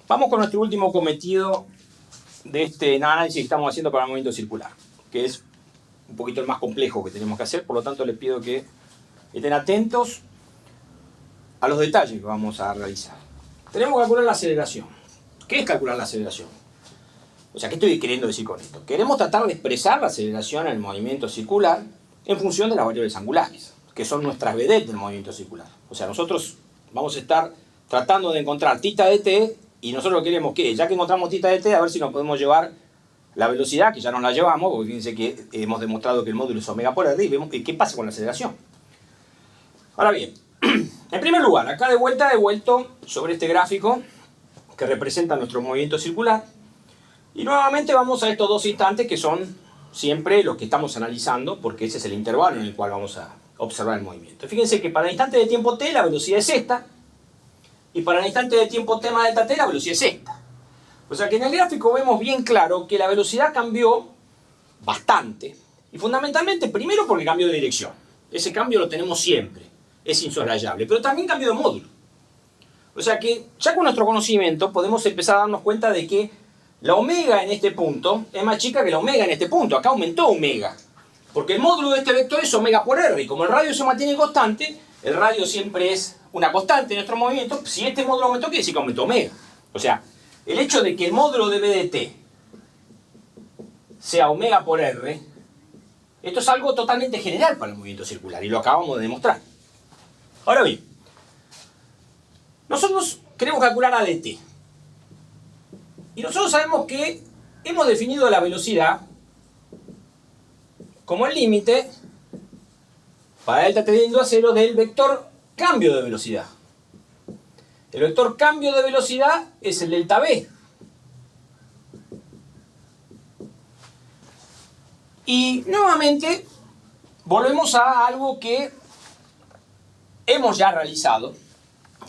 Vamos con nuestro último cometido de este análisis que estamos haciendo para el movimiento circular, que es un poquito el más complejo que tenemos que hacer, por lo tanto les pido que estén atentos a los detalles que vamos a realizar. Tenemos que calcular la aceleración. ¿Qué es calcular la aceleración? O sea, ¿qué estoy queriendo decir con esto? Queremos tratar de expresar la aceleración en el movimiento circular en función de las variables angulares, que son nuestras vedettes del movimiento circular. O sea, nosotros vamos a estar tratando de encontrar θ de t, y nosotros queremos que, ya que encontramos θ de t, a ver si nos podemos llevar la velocidad, que ya nos la llevamos, porque fíjense que hemos demostrado que el módulo es omega por r, y vemos qué pasa con la aceleración. Ahora bien, en primer lugar, acá de vuelta he vuelto sobre este gráfico que representa nuestro movimiento circular, y nuevamente vamos a estos dos instantes que son siempre los que estamos analizando, porque ese es el intervalo en el cual vamos a observar el movimiento. Fíjense que para el instante de tiempo t la velocidad es esta, y para el instante de tiempo t más delta t la velocidad es esta. O sea que en el gráfico vemos bien claro que la velocidad cambió bastante, y fundamentalmente primero porque cambió de dirección. Ese cambio lo tenemos siempre, es insoslayable, pero también cambió de módulo. O sea que ya con nuestro conocimiento podemos empezar a darnos cuenta de que la omega en este punto es más chica que la omega en este punto. Acá aumentó omega, porque el módulo de este vector es omega por r, y como el radio se mantiene constante, el radio siempre es una constante en nuestro movimiento. Si este módulo aumentó, quiere decir que aumentó omega. O sea, el hecho de que el módulo de B de t sea omega por r, esto es algo totalmente general para el movimiento circular, y lo acabamos de demostrar. Ahora bien, nosotros queremos calcular a dt. Y nosotros sabemos que hemos definido la velocidad como el límite para delta tendiendo a cero del vector cambio de velocidad. El vector cambio de velocidad es el delta v. Y nuevamente volvemos a algo que hemos ya realizado,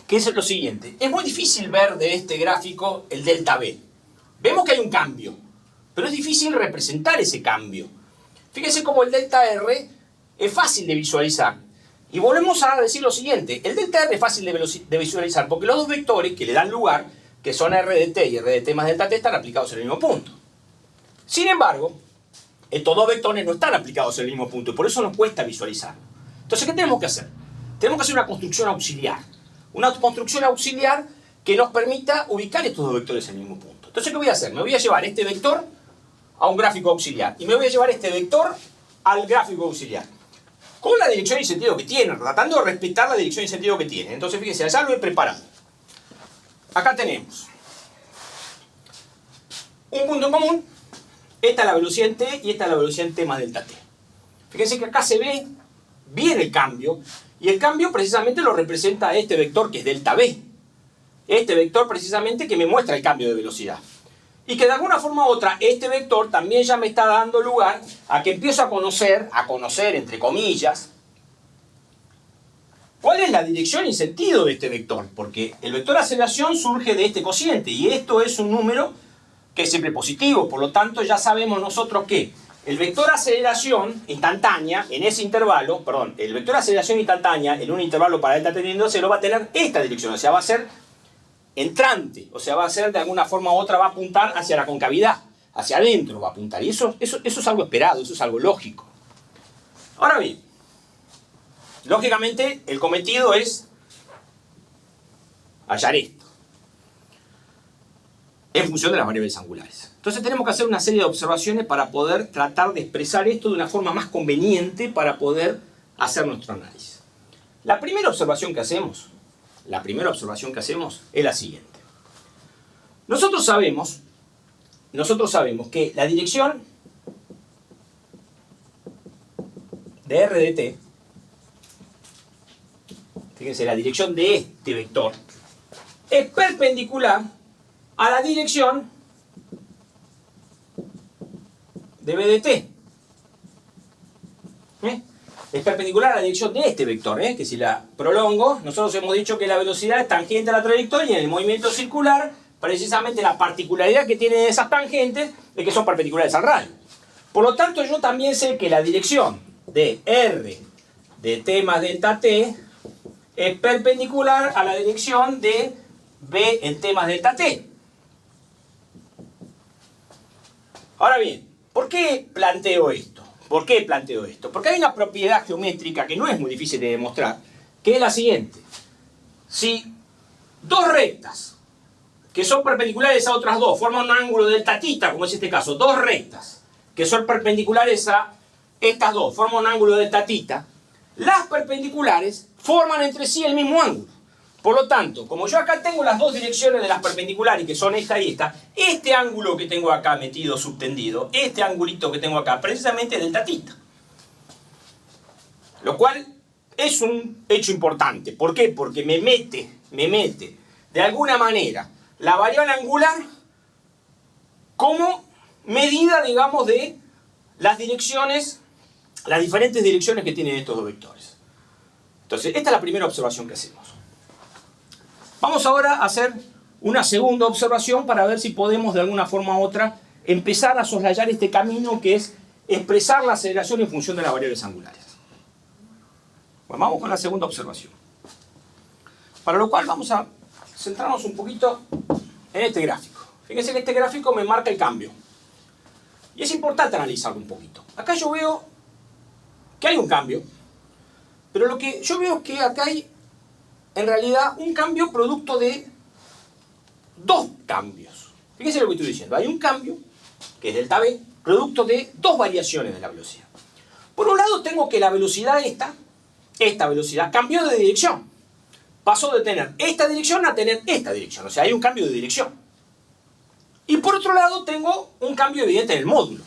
que es lo siguiente. Es muy difícil ver de este gráfico el delta v. Vemos que hay un cambio, pero es difícil representar ese cambio. Fíjense cómo el delta r es fácil de visualizar. Y volvemos a decir lo siguiente. El delta r es fácil de visualizar porque los dos vectores que le dan lugar, que son r de t y r de t más delta t, están aplicados en el mismo punto. Sin embargo, estos dos vectores no están aplicados en el mismo punto, y por eso nos cuesta visualizarlo. Entonces, ¿qué tenemos que hacer? Tenemos que hacer una construcción auxiliar. Una construcción auxiliar que nos permita ubicar estos dos vectores en el mismo punto. Entonces, ¿qué voy a hacer? Me voy a llevar este vector a un gráfico auxiliar, y me voy a llevar este vector al gráfico auxiliar, con la dirección y sentido que tiene, tratando de respetar la dirección y sentido que tiene. Entonces, fíjense, allá lo he preparado. Acá tenemos un punto en común. Esta es la velocidad en t y esta es la velocidad en t más delta t. Fíjense que acá se ve bien el cambio, y el cambio precisamente lo representa este vector que es delta v. Este vector precisamente que me muestra el cambio de velocidad. Y que de alguna forma u otra este vector también ya me está dando lugar a que empiezo a conocer entre comillas, cuál es la dirección y sentido de este vector. Porque el vector de aceleración surge de este cociente, y esto es un número que es siempre positivo. Por lo tanto, ya sabemos nosotros que el vector de aceleración instantánea en ese intervalo, el vector de aceleración instantánea en un intervalo para delta tendiendo a cero va a tener esta dirección. O sea, va a ser entrante, o sea, va a ser de alguna forma u otra, va a apuntar hacia la concavidad, hacia adentro va a apuntar. Y eso es algo esperado, eso es algo lógico. Ahora bien, lógicamente el cometido es hallar esto en función de las variables angulares. Entonces tenemos que hacer una serie de observaciones para poder tratar de expresar esto de una forma más conveniente para poder hacer nuestro análisis. La primera observación que hacemos es la siguiente. Nosotros sabemos que la dirección de r de t, fíjense, la dirección de este vector, es perpendicular a la dirección de b de t. Es perpendicular a la dirección de este vector, que si la prolongo, nosotros hemos dicho que la velocidad es tangente a la trayectoria, y en el movimiento circular, precisamente la particularidad que tienen esas tangentes es que son perpendiculares al radio. Por lo tanto, yo también sé que la dirección de r de t más delta t es perpendicular a la dirección de b en t más delta t. Ahora bien, ¿por qué planteo esto? ¿Por qué planteo esto? Porque hay una propiedad geométrica que no es muy difícil de demostrar, que es la siguiente. Si dos rectas que son perpendiculares a otras dos forman un ángulo delta θ, como es este caso, dos rectas que son perpendiculares a estas dos forman un ángulo delta θ, las perpendiculares forman entre sí el mismo ángulo. Por lo tanto, como yo acá tengo las dos direcciones de las perpendiculares, que son esta y esta, este ángulo que tengo acá metido, subtendido, este angulito que tengo acá, precisamente es delta θ. Lo cual es un hecho importante. ¿Por qué? Porque me mete de alguna manera la variable angular como medida, digamos, de las direcciones, las diferentes direcciones que tienen estos dos vectores. Entonces, esta es la primera observación que hacemos. Vamos ahora a hacer una segunda observación para ver si podemos de alguna forma u otra empezar a soslayar este camino que es expresar la aceleración en función de las variables angulares. Bueno, vamos con la segunda observación. Para lo cual vamos a centrarnos un poquito en este gráfico. Fíjense que este gráfico me marca el cambio. Y es importante analizarlo un poquito. Acá yo veo que hay un cambio, pero lo que yo veo es que acá hay en realidad un cambio producto de dos cambios. Fíjense lo que estoy diciendo. Hay un cambio, que es delta v, producto de dos variaciones de la velocidad. Por un lado tengo que la velocidad esta velocidad cambió de dirección. Pasó de tener esta dirección a tener esta dirección. O sea, hay un cambio de dirección. Y por otro lado tengo un cambio evidente en el módulo.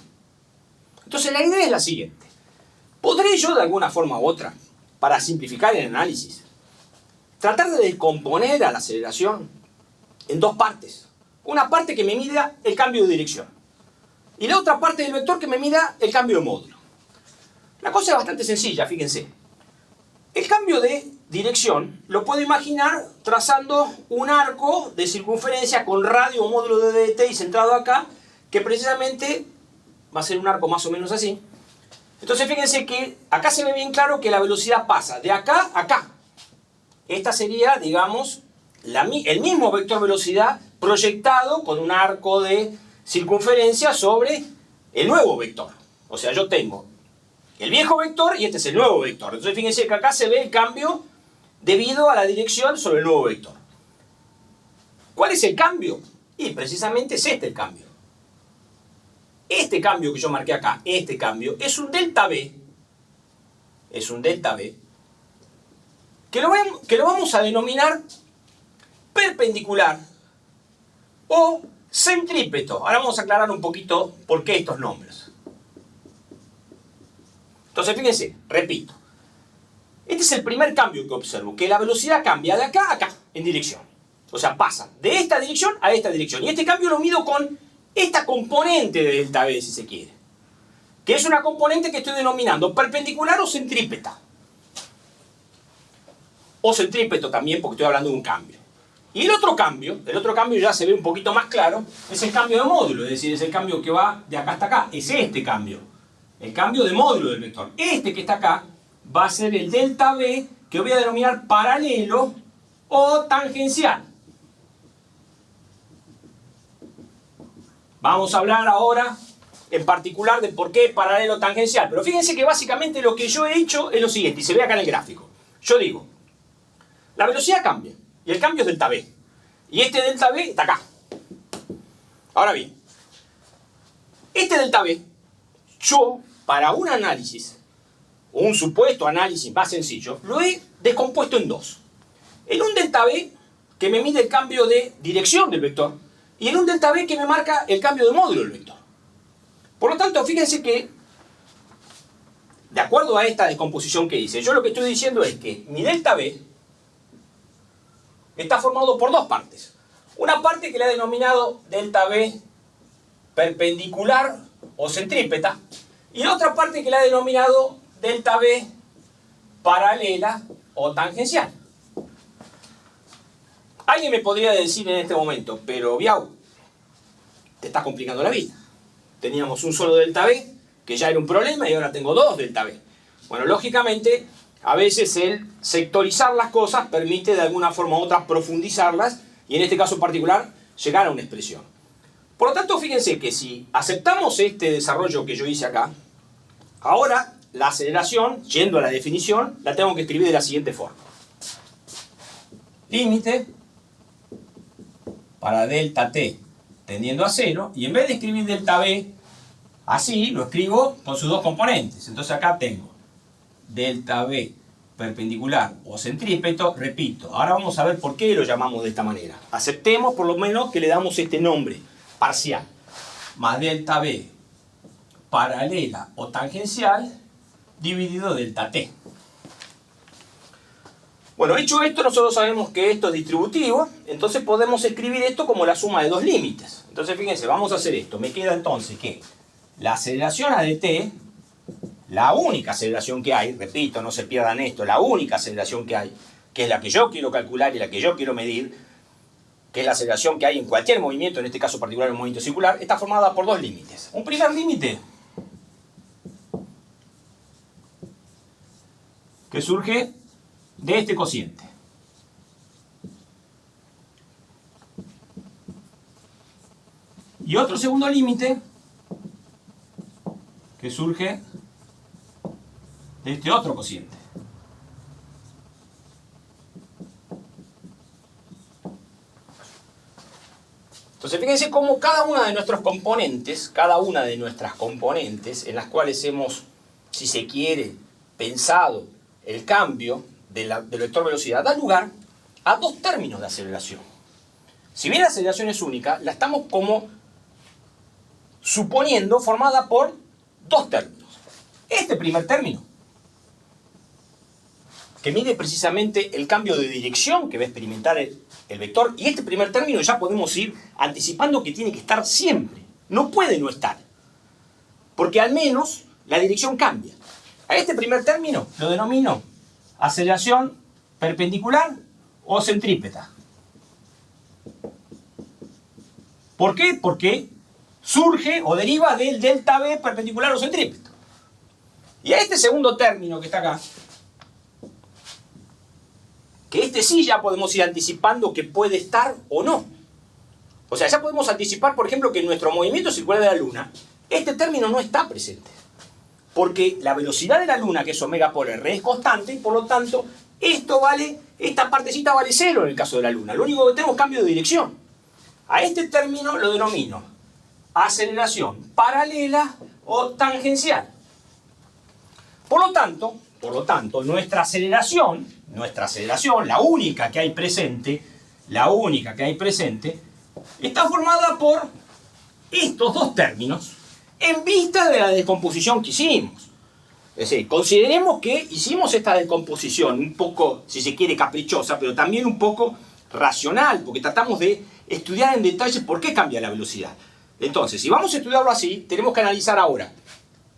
Entonces la idea es la siguiente. ¿Podré yo de alguna forma u otra, para simplificar el análisis, tratar de descomponer a la aceleración en dos partes? Una parte que me mida el cambio de dirección y la otra parte del vector que me mida el cambio de módulo. La cosa es bastante sencilla, fíjense. El cambio de dirección lo puedo imaginar trazando un arco de circunferencia con radio o módulo de dt y centrado acá, que precisamente va a ser un arco más o menos así. Entonces fíjense que acá se ve bien claro que la velocidad pasa de acá a acá. Esta sería, digamos, el mismo vector velocidad proyectado con un arco de circunferencia sobre el nuevo vector. O sea, yo tengo el viejo vector y este es el nuevo vector. Entonces fíjense que acá se ve el cambio debido a la dirección sobre el nuevo vector. ¿Cuál es el cambio? Y precisamente es este el cambio. Este cambio que yo marqué acá, este cambio, es un delta v. Es un delta v. Que lo vamos a denominar perpendicular o centrípeto. Ahora vamos a aclarar un poquito por qué estos nombres. Entonces fíjense, repito. Este es el primer cambio que observo, que la velocidad cambia de acá a acá, en dirección. O sea, pasa de esta dirección a esta dirección. Y este cambio lo mido con esta componente de delta v, si se quiere. Que es una componente que estoy denominando perpendicular o centrípeta. O centrípeto también, porque estoy hablando de un cambio. Y el otro cambio ya se ve un poquito más claro, es el cambio de módulo, es decir, es el cambio que va de acá hasta acá. Es este cambio, el cambio de módulo del vector. Este que está acá va a ser el delta v, que voy a denominar paralelo o tangencial. Vamos a hablar ahora en particular de por qué paralelo tangencial. Pero fíjense que básicamente lo que yo he hecho es lo siguiente, y se ve acá en el gráfico. Yo digo, la velocidad cambia, y el cambio es delta v. Y este delta v está acá. Ahora bien, este delta v, yo, para un análisis, o un supuesto análisis más sencillo, lo he descompuesto en dos. En un delta v, que me mide el cambio de dirección del vector, y en un delta v que me marca el cambio de módulo del vector. Por lo tanto, fíjense que, de acuerdo a esta descomposición que hice, yo lo que estoy diciendo es que mi delta v está formado por dos partes. Una parte que le he denominado delta v perpendicular o centrípeta, y la otra parte que le he denominado delta v paralela o tangencial. Alguien me podría decir en este momento, pero Biau, te estás complicando la vida. Teníamos un solo delta v, que ya era un problema, y ahora tengo dos delta v. Bueno, lógicamente, a veces el sectorizar las cosas permite de alguna forma u otra profundizarlas, y en este caso en particular, llegar a una expresión. Por lo tanto, fíjense que si aceptamos este desarrollo que yo hice acá, ahora la aceleración, yendo a la definición, la tengo que escribir de la siguiente forma. Límite para delta t tendiendo a 0, y en vez de escribir delta b así, lo escribo con sus dos componentes. Entonces acá tengo delta b perpendicular o centrípeto, repito. Ahora vamos a ver por qué lo llamamos de esta manera. Aceptemos por lo menos que le damos este nombre, parcial, más delta b paralela o tangencial dividido delta t. Bueno, hecho esto, nosotros sabemos que esto es distributivo, entonces podemos escribir esto como la suma de dos límites. Entonces fíjense, vamos a hacer esto. Me queda entonces que la aceleración a dt, la única aceleración que hay, repito, no se pierdan esto, la única aceleración que hay, que es la que yo quiero calcular y la que yo quiero medir, que es la aceleración que hay en cualquier movimiento, en este caso particular el movimiento circular, está formada por dos límites. Un primer límite que surge de este cociente. Y otro segundo límite que surge de este otro cociente. Entonces fíjense cómo cada una de nuestras componentes, en las cuales hemos, si se quiere, pensado el cambio del vector velocidad, da lugar a dos términos de aceleración. Si bien la aceleración es única, la estamos como suponiendo formada por dos términos. Este primer término, que mide precisamente el cambio de dirección que va a experimentar el vector, y este primer término ya podemos ir anticipando que tiene que estar siempre, no puede no estar, porque al menos la dirección cambia. A este primer término lo denomino aceleración perpendicular o centrípeta. ¿Por qué? Porque surge o deriva del delta B perpendicular o centrípeto. Y a este segundo término que está acá, que este sí ya podemos ir anticipando que puede estar o no. O sea, ya podemos anticipar, por ejemplo, que en nuestro movimiento circular de la Luna, este término no está presente. Porque la velocidad de la Luna, que es omega por r, es constante, y por lo tanto, esta partecita vale 0 en el caso de la Luna. Lo único que tenemos es cambio de dirección. A este término lo denomino aceleración paralela o tangencial. Por lo tanto, nuestra aceleración, la única que hay presente, está formada por estos dos términos en vista de la descomposición que hicimos. Es decir, consideremos que hicimos esta descomposición un poco, si se quiere, caprichosa, pero también un poco racional, porque tratamos de estudiar en detalle por qué cambia la velocidad. Entonces, si vamos a estudiarlo así, tenemos que analizar ahora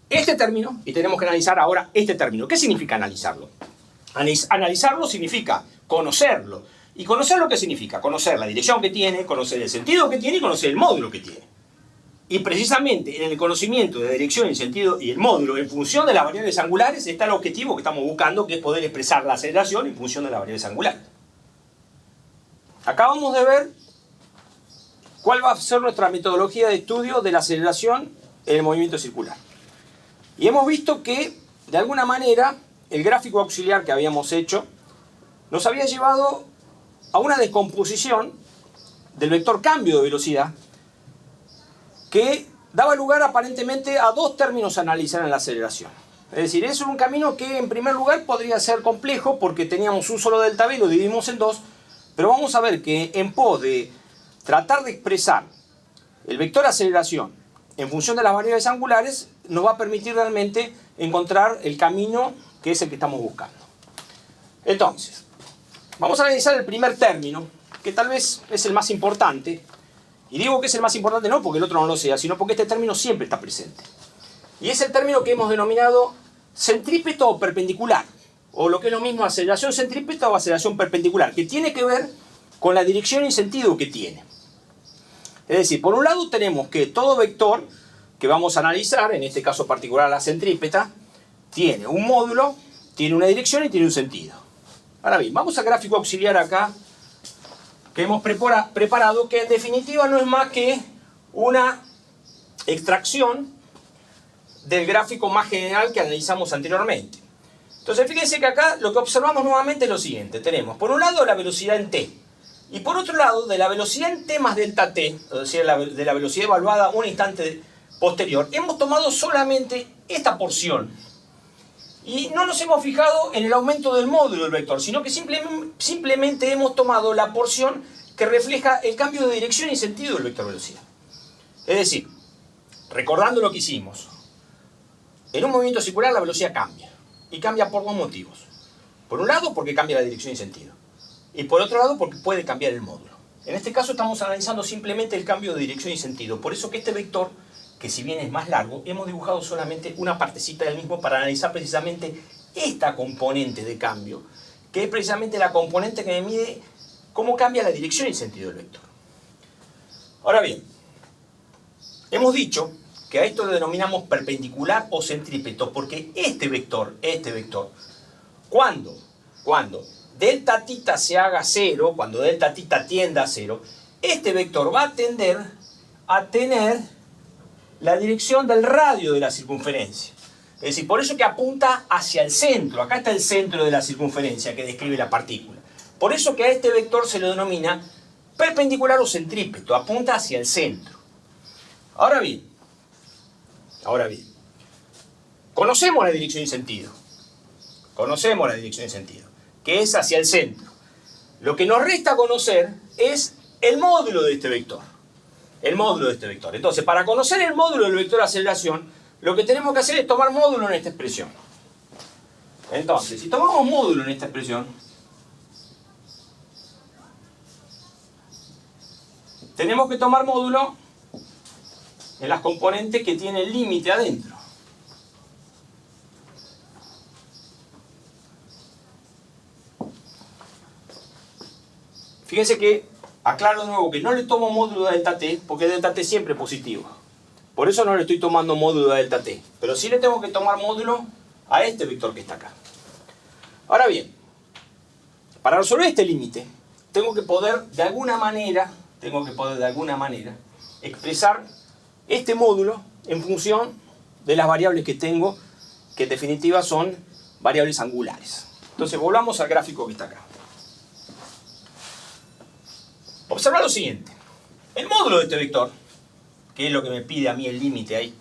este término y tenemos que analizar ahora este término. ¿Qué significa analizarlo? Analizarlo significa conocerlo. ¿Y conocerlo qué significa? Conocer la dirección que tiene, conocer el sentido que tiene y conocer el módulo que tiene. Y precisamente en el conocimiento de la dirección, el sentido y el módulo en función de las variables angulares está el objetivo que estamos buscando, que es poder expresar la aceleración en función de las variables angulares. Acabamos de ver cuál va a ser nuestra metodología de estudio de la aceleración en el movimiento circular. Y hemos visto que, de alguna manera, el gráfico auxiliar que habíamos hecho nos había llevado a una descomposición del vector cambio de velocidad que daba lugar aparentemente a dos términos a analizar en la aceleración. Es decir, es un camino que en primer lugar podría ser complejo porque teníamos un solo delta B, lo dividimos en dos, pero vamos a ver que en pos de tratar de expresar el vector aceleración en función de las variables angulares nos va a permitir realmente encontrar el camino que es el que estamos buscando. Entonces, vamos a analizar el primer término, que tal vez es el más importante. Y digo que es el más importante no porque el otro no lo sea, sino porque este término siempre está presente. Y es el término que hemos denominado centrípeto o perpendicular, o lo que es lo mismo, aceleración centrípeta o aceleración perpendicular, que tiene que ver con la dirección y sentido que tiene. Es decir, por un lado tenemos que todo vector que vamos a analizar, en este caso particular la centrípeta, tiene un módulo, tiene una dirección y tiene un sentido. Ahora bien, vamos al gráfico auxiliar acá, que hemos preparado, que en definitiva no es más que una extracción del gráfico más general que analizamos anteriormente. Entonces fíjense que acá lo que observamos nuevamente es lo siguiente. Tenemos por un lado la velocidad en t, y por otro lado de la velocidad en t más delta t, es decir, de la velocidad evaluada un instante posterior, hemos tomado solamente esta porción y no nos hemos fijado en el aumento del módulo del vector, sino que simplemente hemos tomado la porción que refleja el cambio de dirección y sentido del vector velocidad. Es decir, recordando lo que hicimos, en un movimiento circular la velocidad cambia, y cambia por dos motivos. Por un lado, porque cambia la dirección y sentido, y por otro lado, porque puede cambiar el módulo. En este caso estamos analizando simplemente el cambio de dirección y sentido, por eso que este vector, que si bien es más largo, hemos dibujado solamente una partecita del mismo para analizar precisamente esta componente de cambio, que es precisamente la componente que me mide cómo cambia la dirección y sentido del vector. Ahora bien, hemos dicho que a esto lo denominamos perpendicular o centrípeto, porque este vector, cuando delta tita se haga cero, cuando delta tita tienda a cero, este vector va a tender a tener la dirección del radio de la circunferencia. Es decir, por eso que apunta hacia el centro. Acá está el centro de la circunferencia que describe la partícula. Por eso que a este vector se lo denomina perpendicular o centrípeto, apunta hacia el centro. Ahora bien, conocemos la dirección y sentido. Conocemos la dirección y sentido, que es hacia el centro. Lo que nos resta conocer es el módulo de este vector. El módulo de este vector. Entonces, para conocer el módulo del vector de aceleración, lo que tenemos que hacer es tomar módulo en esta expresión. Entonces, si tomamos módulo en esta expresión, tenemos que tomar módulo en las componentes que tienen el límite adentro. Fíjense que aclaro de nuevo que no le tomo módulo de delta t, porque delta t siempre es positivo. Por eso no le estoy tomando módulo de delta t. Pero sí le tengo que tomar módulo a este vector que está acá. Ahora bien, para resolver este límite, tengo que poder de alguna manera expresar este módulo en función de las variables que tengo, que en definitiva son variables angulares. Entonces volvamos al gráfico que está acá. Observa lo siguiente. El módulo de este vector, que es lo que me pide a mí el límite ahí,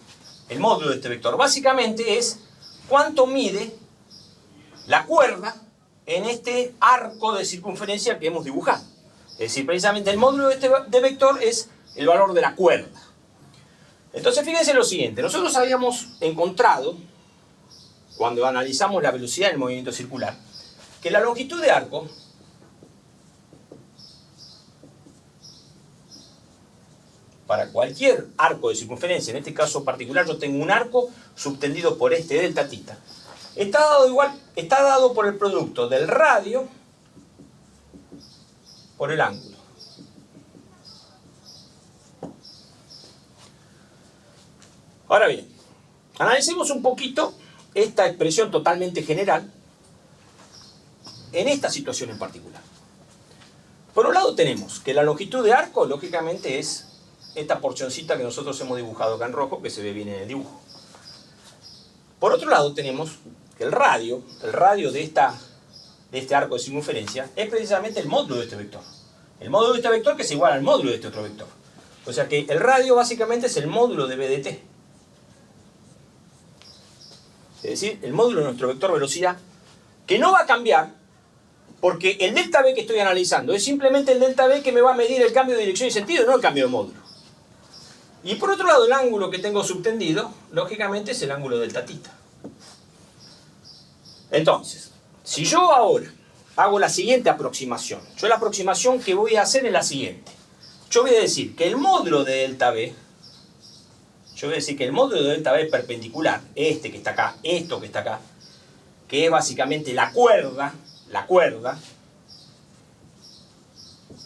el módulo de este vector básicamente es cuánto mide la cuerda en este arco de circunferencia que hemos dibujado. Es decir, precisamente el módulo de este vector es el valor de la cuerda. Entonces fíjense lo siguiente. Nosotros habíamos encontrado, cuando analizamos la velocidad del movimiento circular, que la longitud de arco para cualquier arco de circunferencia, en este caso particular yo tengo un arco subtendido por este delta tita, está dado por el producto del radio por el ángulo. Ahora bien, analicemos un poquito esta expresión totalmente general en esta situación en particular. Por un lado tenemos que la longitud de arco, lógicamente, es esta porcioncita que nosotros hemos dibujado acá en rojo, que se ve bien en el dibujo. Por otro lado tenemos que el radio de este arco de circunferencia es precisamente el módulo de este vector. El módulo de este vector que es igual al módulo de este otro vector. O sea que el radio básicamente es el módulo de B de t. Es decir, el módulo de nuestro vector velocidad, que no va a cambiar porque el delta V que estoy analizando es simplemente el delta V que me va a medir el cambio de dirección y sentido, no el cambio de módulo. Y por otro lado, el ángulo que tengo subtendido, lógicamente, es el ángulo delta tita. Entonces, si yo ahora hago la siguiente aproximación, la aproximación que voy a hacer es la siguiente. Yo voy a decir que el módulo de delta V, perpendicular, este que está acá, esto que está acá, que es básicamente la cuerda,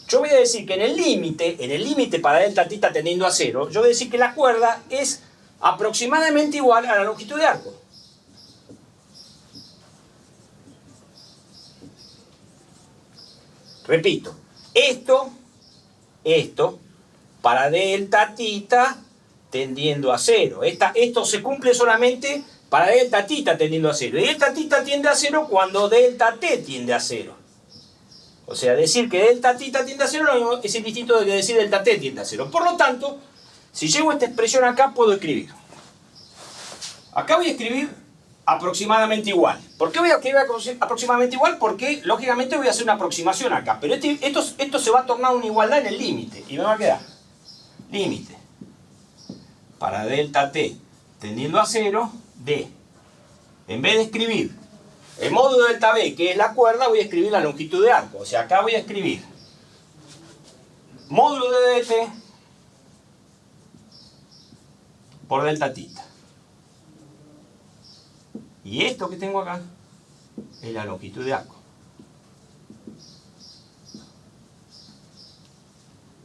yo voy a decir que en el límite para delta tita tendiendo a cero, yo voy a decir que la cuerda es aproximadamente igual a la longitud de arco. Repito, esto para delta tita tendiendo a 0. Esto se cumple solamente para delta tita tendiendo a 0. Y delta tita tiende a 0 cuando delta t tiende a 0. O sea, decir que delta tita tiende a 0 es indistinto de que decir delta t tiende a 0. Por lo tanto, si llevo esta expresión acá, puedo escribir. Acá voy a escribir aproximadamente igual. ¿Por qué voy a escribir aproximadamente igual? Porque, lógicamente, voy a hacer una aproximación acá. Pero esto se va a tornar una igualdad en el límite. Y me va a quedar límite para delta t tendiendo a 0 de, en vez de escribir el módulo de delta b, que es la cuerda, voy a escribir la longitud de arco. O sea, acá voy a escribir módulo de dt por delta tita. Y esto que tengo acá es la longitud de arco.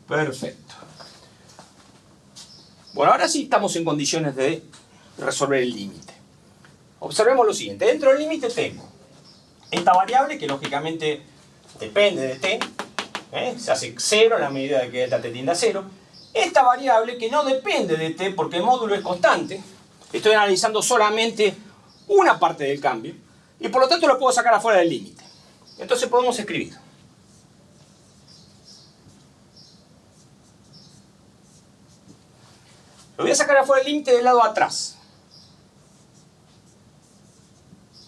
Perfecto. Bueno, ahora sí estamos en condiciones de resolver el límite. Observemos lo siguiente. Dentro del límite tengo esta variable que lógicamente depende de t. Se hace 0 en la medida de que delta t tiende a 0. Esta variable que no depende de t porque el módulo es constante. Estoy analizando solamente una parte del cambio. Y por lo tanto lo puedo sacar afuera del límite. Entonces podemos escribir. Lo voy a sacar afuera del límite del lado atrás.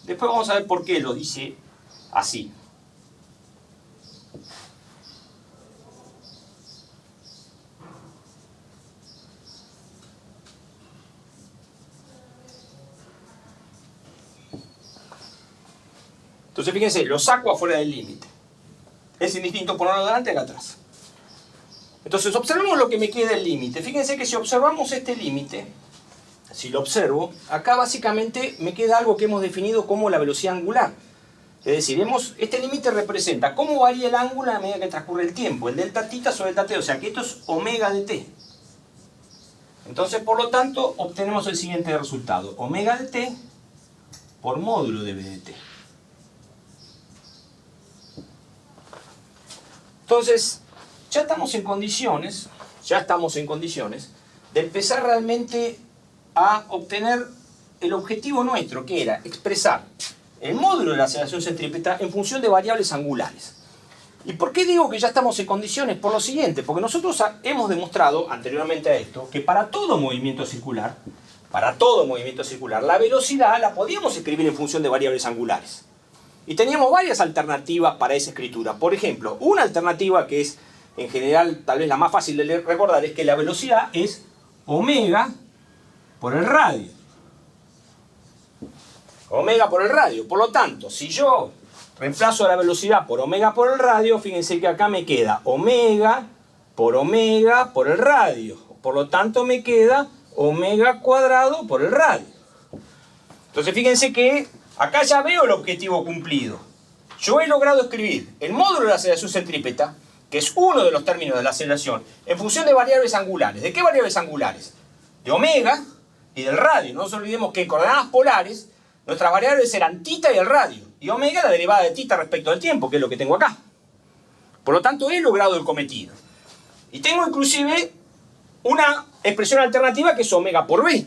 Después vamos a ver por qué lo dice así. Entonces fíjense, lo saco afuera del límite. Es indistinto ponerlo delante que atrás. Entonces observemos lo que me queda del límite. Fíjense que si observamos este límite, si lo observo, acá básicamente me queda algo que hemos definido como la velocidad angular. Es decir, este límite representa cómo varía el ángulo a medida que transcurre el tiempo, el delta tita sobre delta t, o sea que esto es omega de t. Entonces, por lo tanto, obtenemos el siguiente resultado. Omega de t por módulo de b de t. Entonces, ya estamos en condiciones de empezar realmente a obtener el objetivo nuestro, que era expresar el módulo de la aceleración centrípeta en función de variables angulares. ¿Y por qué digo que ya estamos en condiciones? Por lo siguiente, porque nosotros hemos demostrado anteriormente a esto que para todo movimiento circular, la velocidad la podíamos escribir en función de variables angulares. Y teníamos varias alternativas para esa escritura. Por ejemplo, una alternativa que es en general tal vez la más fácil de recordar es que la velocidad es omega por el radio. Omega por el radio. Por lo tanto, si yo reemplazo la velocidad por omega por el radio, fíjense que acá me queda omega por el radio. Por lo tanto me queda omega cuadrado por el radio. Entonces fíjense que acá ya veo el objetivo cumplido. Yo he logrado escribir el módulo de la aceleración centrípeta, que es uno de los términos de la aceleración, en función de variables angulares. ¿De qué variables angulares? De omega y del radio. No nos olvidemos que en coordenadas polares nuestras variables eran tita y el radio. Y omega la derivada de tita respecto al tiempo, que es lo que tengo acá. Por lo tanto, he logrado el cometido. Y tengo inclusive una expresión alternativa que es omega por b,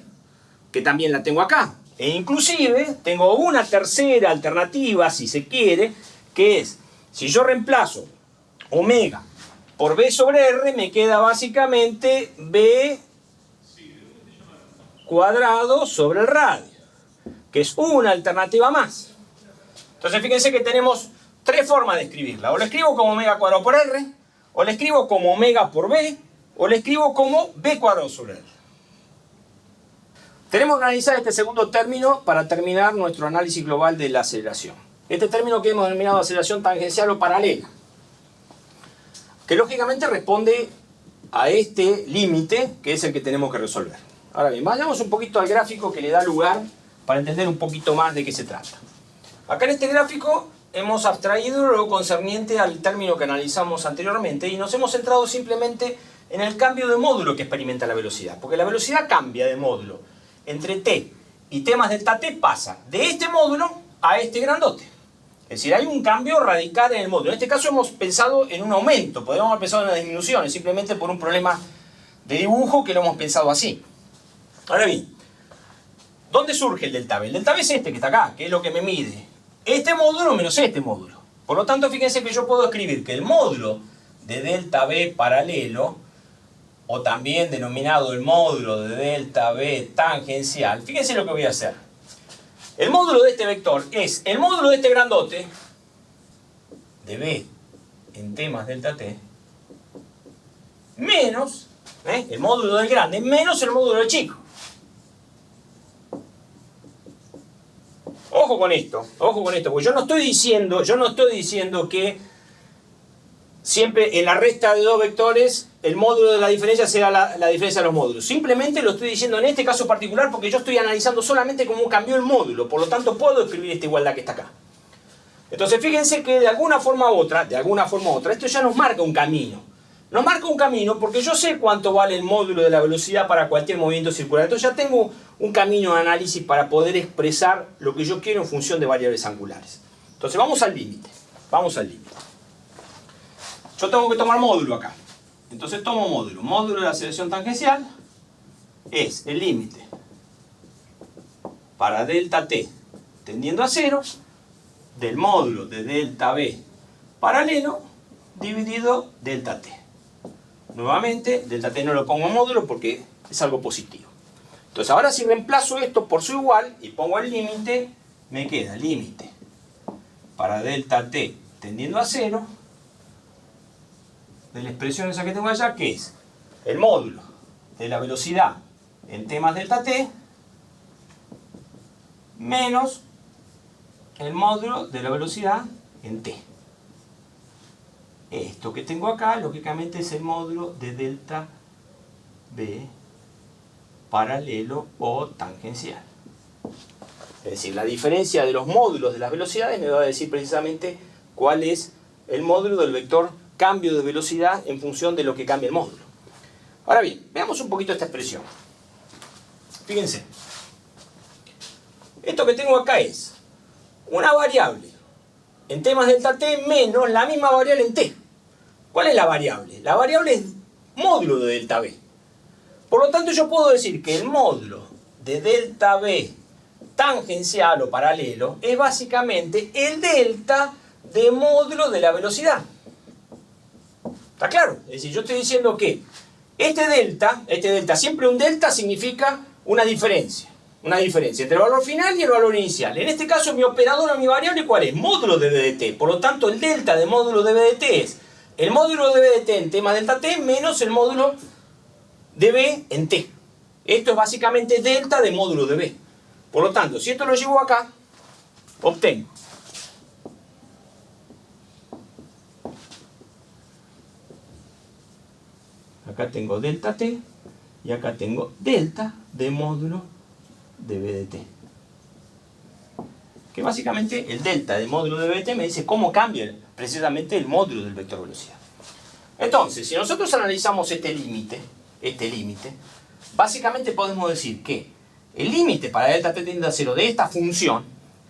que también la tengo acá. E inclusive tengo una tercera alternativa, si se quiere, que es, si yo reemplazo omega por b sobre r, me queda básicamente b cuadrado sobre el radio, que es una alternativa más. Entonces fíjense que tenemos tres formas de escribirla. O la escribo como omega cuadrado por r, o la escribo como omega por b, o la escribo como b cuadrado sobre r. Tenemos que analizar este segundo término para terminar nuestro análisis global de la aceleración. Este término que hemos denominado aceleración tangencial o paralela, que lógicamente responde a este límite que es el que tenemos que resolver. Ahora bien, vayamos un poquito al gráfico que le da lugar para entender un poquito más de qué se trata. Acá en este gráfico hemos abstraído lo concerniente al término que analizamos anteriormente y nos hemos centrado simplemente en el cambio de módulo que experimenta la velocidad, porque la velocidad cambia de módulo. Entre t y t más delta t pasa de este módulo a este grandote. Es decir, hay un cambio radical en el módulo. En este caso hemos pensado en un aumento, podríamos haber pensado en una disminución, simplemente por un problema de dibujo que lo hemos pensado así. Ahora bien, ¿dónde surge el delta B? El delta B es este que está acá, que es lo que me mide este módulo menos este módulo. Por lo tanto, fíjense que yo puedo escribir que el módulo de delta B paralelo, o también denominado el módulo de delta B tangencial, fíjense lo que voy a hacer. El módulo de este vector es el módulo de este grandote, de B en t más delta t, menos el módulo del grande, menos el módulo del chico. Ojo con esto, porque yo no estoy diciendo que siempre en la resta de dos vectores el módulo de la diferencia será la diferencia de los módulos. Simplemente lo estoy diciendo en este caso particular porque yo estoy analizando solamente cómo cambió el módulo. Por lo tanto, puedo escribir esta igualdad que está acá. Entonces, fíjense que de alguna forma u otra, esto ya nos marca un camino. Nos marca un camino porque yo sé cuánto vale el módulo de la velocidad para cualquier movimiento circular. Entonces ya tengo un camino de análisis para poder expresar lo que yo quiero en función de variables angulares. Entonces vamos al límite. Yo tengo que tomar módulo acá. Entonces tomo módulo. Módulo de la aceleración tangencial es el límite para delta t tendiendo a 0 del módulo de delta b paralelo dividido delta t. Nuevamente, delta t no lo pongo en módulo porque es algo positivo. Entonces ahora si reemplazo esto por su igual y pongo el límite, me queda límite para delta t tendiendo a 0 de la expresión esa que tengo allá, que es el módulo de la velocidad en t más delta t menos el módulo de la velocidad en t. Esto que tengo acá, lógicamente, es el módulo de delta b paralelo o tangencial. Es decir, la diferencia de los módulos de las velocidades me va a decir precisamente cuál es el módulo del vector cambio de velocidad en función de lo que cambia el módulo. Ahora bien, veamos un poquito esta expresión. Fíjense. Esto que tengo acá es una variable en t más delta t menos la misma variable en t. ¿Cuál es la variable? La variable es módulo de delta b. Por lo tanto, yo puedo decir que el módulo de delta b tangencial o paralelo es básicamente el delta de módulo de la velocidad. ¿Está claro? Es decir, yo estoy diciendo que este delta, siempre un delta significa una diferencia entre el valor final y el valor inicial. En este caso, mi operador o mi variable, ¿cuál es? Módulo de b de t. Por lo tanto, el delta de módulo de b de t es el módulo de b de t en t más delta t menos el módulo de b en t. Esto es básicamente delta de módulo de b. Por lo tanto, si esto lo llevo acá, obtengo acá tengo delta t y acá tengo delta de módulo de b de t. Que básicamente el delta de módulo de b de t me dice cómo cambia precisamente el módulo del vector velocidad. Entonces, si nosotros analizamos este límite, básicamente podemos decir que el límite para delta t tendiendo a 0 de esta función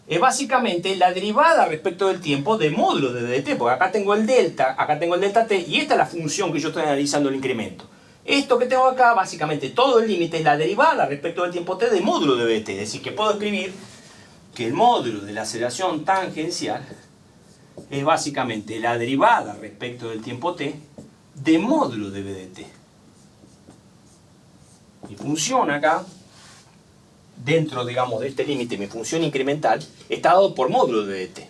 es básicamente la derivada respecto del tiempo del módulo de b de t, porque acá tengo el delta t y esta es la función que yo estoy analizando el incremento. Esto que tengo acá, básicamente todo el límite es la derivada respecto del tiempo t del módulo de b de t, es decir, que puedo escribir que el módulo de la aceleración tangencial es básicamente la derivada respecto del tiempo t de módulo de b de t. Mi función acá, dentro, digamos, de este límite, mi función incremental, está dado por módulo de b de t.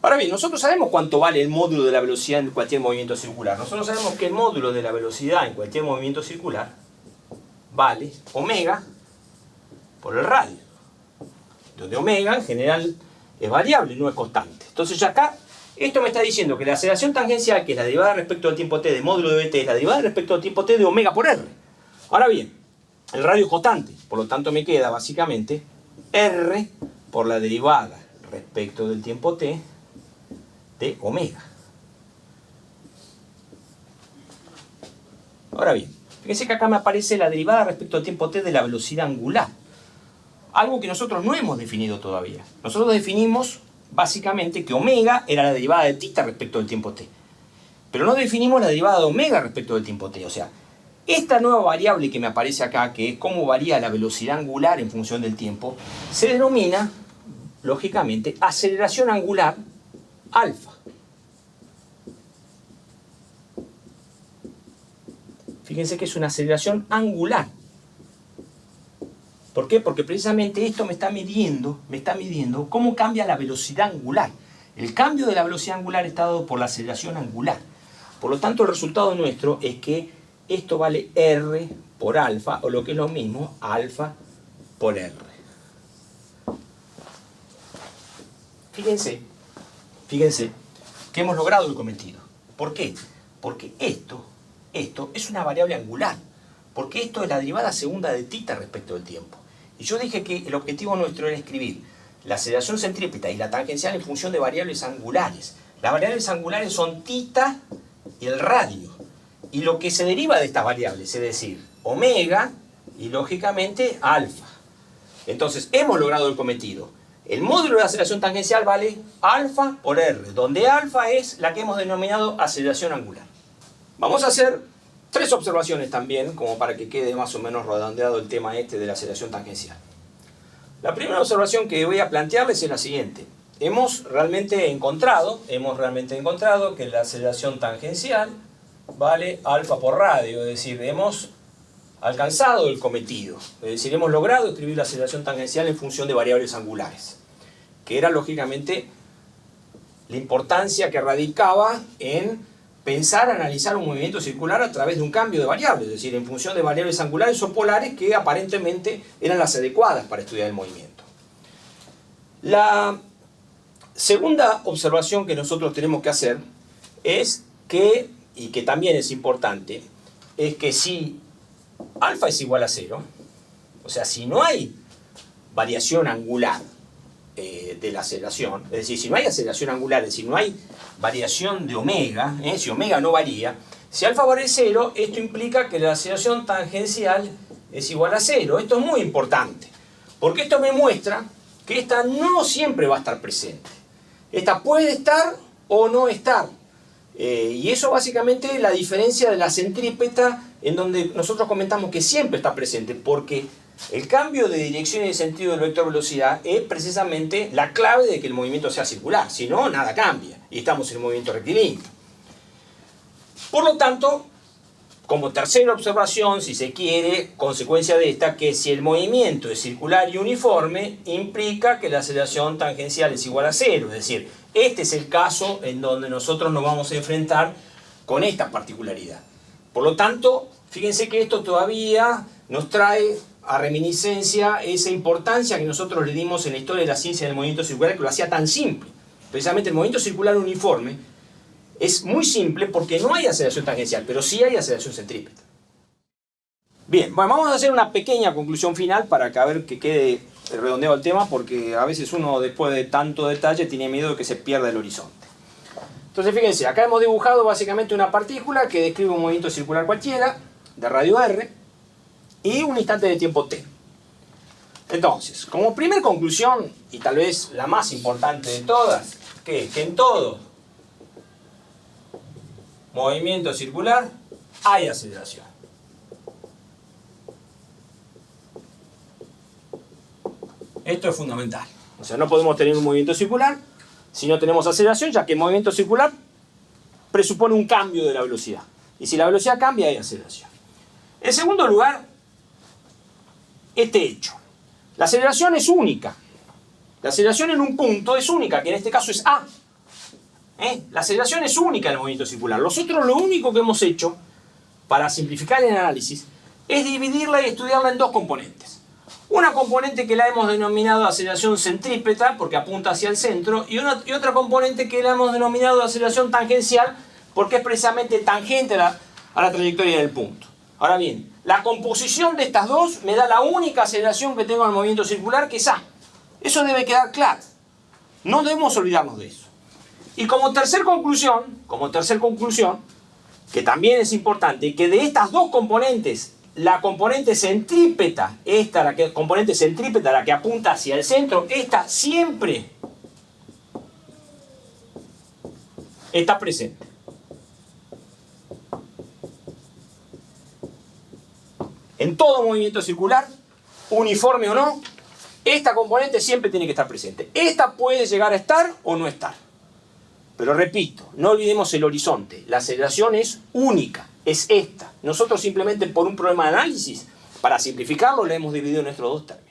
Ahora bien, nosotros sabemos cuánto vale el módulo de la velocidad en cualquier movimiento circular. Nosotros sabemos que el módulo de la velocidad en cualquier movimiento circular vale omega por el radio, donde omega en general es variable, no es constante. Entonces ya acá, esto me está diciendo que la aceleración tangencial, que es la derivada respecto al tiempo t de módulo de bt, es la derivada respecto al tiempo t de omega por r. Ahora bien, el radio es constante, por lo tanto me queda básicamente r por la derivada respecto del tiempo t de omega. Ahora bien, fíjense que acá me aparece la derivada respecto al tiempo t de la velocidad angular. Algo que nosotros no hemos definido todavía. Nosotros definimos básicamente que omega era la derivada de θ respecto del tiempo t. Pero no definimos la derivada de omega respecto del tiempo t. O sea, Esta nueva variable que me aparece acá, que es cómo varía la velocidad angular en función del tiempo, se denomina, lógicamente, aceleración angular alfa. Fíjense que es una aceleración angular. ¿Por qué? Porque precisamente esto me está midiendo cómo cambia la velocidad angular. El cambio de la velocidad angular está dado por la aceleración angular. Por lo tanto, el resultado nuestro es que esto vale R por alfa, o lo que es lo mismo, alfa por R. Fíjense que hemos logrado el cometido. ¿Por qué? Porque esto es una variable angular. Porque esto es la derivada segunda de θ respecto del tiempo. Y yo dije que el objetivo nuestro era escribir la aceleración centrípeta y la tangencial en función de variables angulares. Las variables angulares son θ y el radio. Y lo que se deriva de estas variables, es decir, omega y lógicamente alfa. Entonces, hemos logrado el cometido. El módulo de aceleración tangencial vale alfa por R, donde alfa es la que hemos denominado aceleración angular. Vamos a hacer 3 observaciones también, como para que quede más o menos redondeado el tema este de la aceleración tangencial. La primera observación que voy a plantearles es la siguiente. Hemos realmente encontrado que la aceleración tangencial vale alfa por radio, es decir, hemos alcanzado el cometido, es decir, hemos logrado escribir la aceleración tangencial en función de variables angulares, que era lógicamente la importancia que radicaba en pensar, analizar un movimiento circular a través de un cambio de variables, es decir, en función de variables angulares o polares que aparentemente eran las adecuadas para estudiar el movimiento. La segunda observación que nosotros tenemos que hacer es que, y que también es importante, es que si alfa es igual a 0, o sea, si no hay variación angular de la aceleración, es decir, si no hay aceleración angular, es decir, no hay variación de omega, si omega no varía, si alfa vale 0, esto implica que la aceleración tangencial es igual a 0. Esto es muy importante, porque esto me muestra que esta no siempre va a estar presente. Esta puede estar o no estar. Y eso básicamente es la diferencia de la centrípeta, en donde nosotros comentamos que siempre está presente, porque el cambio de dirección y de sentido del vector velocidad es precisamente la clave de que el movimiento sea circular. Si no, nada cambia y estamos en un movimiento rectilíneo. Por lo tanto, como tercera observación, si se quiere, consecuencia de esta, que si el movimiento es circular y uniforme, implica que la aceleración tangencial es igual a 0. Es decir, este es el caso en donde nosotros nos vamos a enfrentar con esta particularidad. Por lo tanto, fíjense que esto todavía nos trae a reminiscencia esa importancia que nosotros le dimos en la historia de la ciencia del movimiento circular, que lo hacía tan simple. Precisamente el movimiento circular uniforme es muy simple porque no hay aceleración tangencial, pero sí hay aceleración centrípeta. Bien, bueno, vamos a hacer una pequeña conclusión final para que a ver que quede redondeado el tema, porque a veces uno después de tanto detalle tiene miedo de que se pierda el horizonte. Entonces fíjense, acá hemos dibujado básicamente una partícula que describe un movimiento circular cualquiera, de radio r, y un instante de tiempo t. Entonces, como primer conclusión, y tal vez la más importante de todas, que en todo movimiento circular hay aceleración. Esto es fundamental. O sea, no podemos tener un movimiento circular si no tenemos aceleración, ya que el movimiento circular presupone un cambio de la velocidad. Y si la velocidad cambia, hay aceleración. En segundo lugar, este hecho. La aceleración es única. La aceleración en un punto es única, que en este caso es A. La aceleración es única en el movimiento circular. Nosotros lo único que hemos hecho, para simplificar el análisis, es dividirla y estudiarla en dos componentes. Una componente que la hemos denominado aceleración centrípeta, porque apunta hacia el centro, y otra componente que la hemos denominado aceleración tangencial, porque es precisamente tangente a la trayectoria del punto. Ahora bien, la composición de estas dos me da la única aceleración que tengo en el movimiento circular, que es A. Eso debe quedar claro. No debemos olvidarnos de eso. Y como tercer conclusión, que también es importante, que de estas dos componentes, la componente centrípeta, la que apunta hacia el centro, esta siempre está presente. En todo movimiento circular, uniforme o no, esta componente siempre tiene que estar presente. Esta puede llegar a estar o no estar. Pero repito, no olvidemos el horizonte. La aceleración es única, es esta. Nosotros simplemente por un problema de análisis, para simplificarlo, le hemos dividido en estos dos términos.